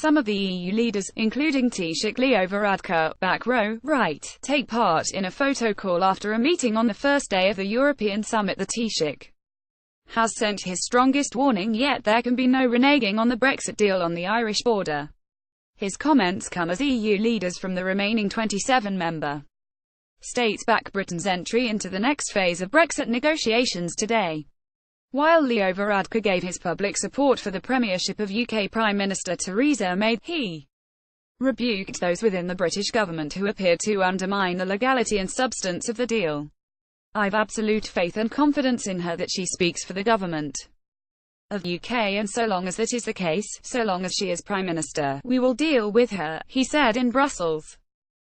Some of the EU leaders, including Taoiseach Leo Varadkar, back row, right, take part in a photocall after a meeting on the first day of the European summit. The Taoiseach has sent his strongest warning yet: there can be no reneging on the Brexit deal on the Irish border. His comments come as EU leaders from the remaining 27 member states back Britain's entry into the next phase of Brexit negotiations today. While Leo Varadkar gave his public support for the premiership of UK Prime Minister Theresa May, he rebuked those within the British government who appeared to undermine the legality and substance of the deal. "I've absolute faith and confidence in her that she speaks for the government of UK, and so long as that is the case, so long as she is Prime Minister, we will deal with her," he said in Brussels.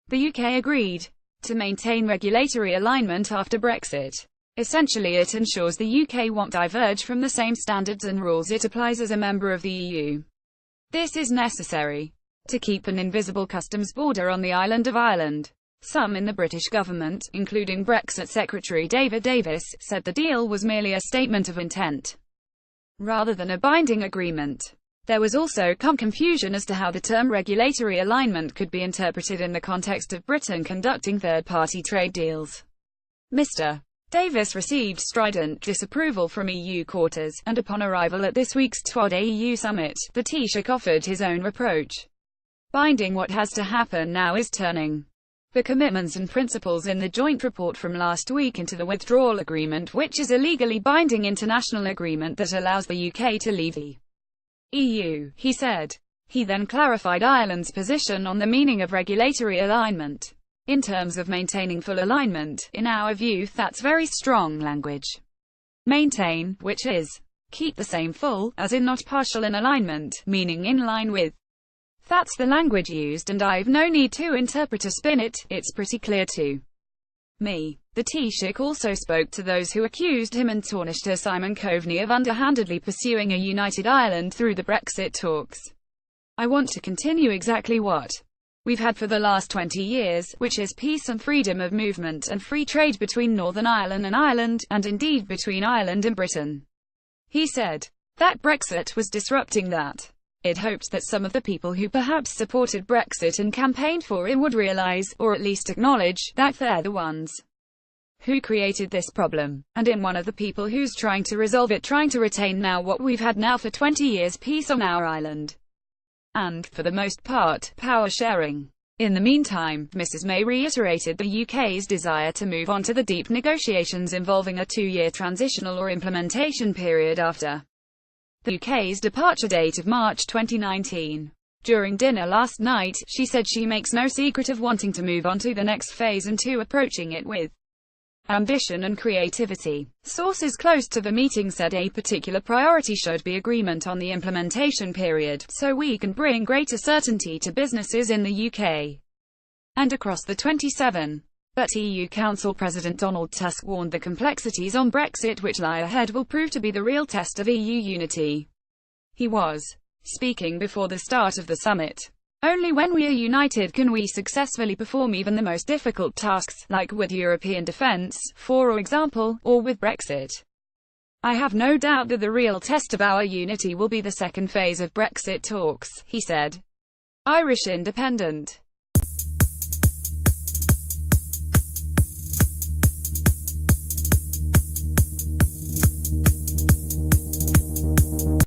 The UK agreed to maintain regulatory alignment after Brexit. Essentially, it ensures the UK won't diverge from the same standards and rules it applies as a member of the EU. This is necessary to keep an invisible customs border on the island of Ireland. Some in the British government, including Brexit Secretary David Davis, said the deal was merely a statement of intent rather than a binding agreement. There was also confusion as to how the term regulatory alignment could be interpreted in the context of Britain conducting third-party trade deals. Mr. Davis received strident disapproval from EU quarters, and upon arrival at this week's TWAD EU summit, the Taoiseach offered his own reproach. "Binding what has to happen now is turning the commitments and principles in the joint report from last week into the withdrawal agreement, which is a legally binding international agreement that allows the UK to leave the EU," he said. He then clarified Ireland's position on the meaning of regulatory alignment. "In terms of maintaining full alignment, in our view that's very strong language. Maintain, which is keep the same full, as in not partial, in alignment, meaning in line with. That's the language used, and I've no need to interpret or spin it, it's pretty clear to me." The Taoiseach also spoke to those who accused him and Taoiseach Simon Coveney of underhandedly pursuing a united Ireland through the Brexit talks. "I want to continue exactly what we've had for the last 20 years, which is peace and freedom of movement and free trade between Northern Ireland, and indeed between Ireland and Britain," he said. That Brexit was disrupting that. It hoped that some of the people who perhaps supported Brexit and campaigned for it would realise, or at least acknowledge, that they're the ones who created this problem, and in one of the people who's trying to resolve it, trying to retain now what we've had now for 20 years, peace on our island. And, for the most part, power sharing. In the meantime, Mrs May reiterated the UK's desire to move on to the deep negotiations involving a 2-year transitional or implementation period after the UK's departure date of March 2019. During dinner last night, she said she makes no secret of wanting to move on to the next phase and to approaching it with ambition and creativity. Sources close to the meeting said a particular priority should be agreement on the implementation period, so we can bring greater certainty to businesses in the UK and across the 27. But EU Council President Donald Tusk warned the complexities on Brexit which lie ahead will prove to be the real test of EU unity. He was speaking before the start of the summit. "Only when we are united can we successfully perform even the most difficult tasks, like with European defence, for example, or with Brexit. I have no doubt that the real test of our unity will be the second phase of Brexit talks," he said. Irish Independent.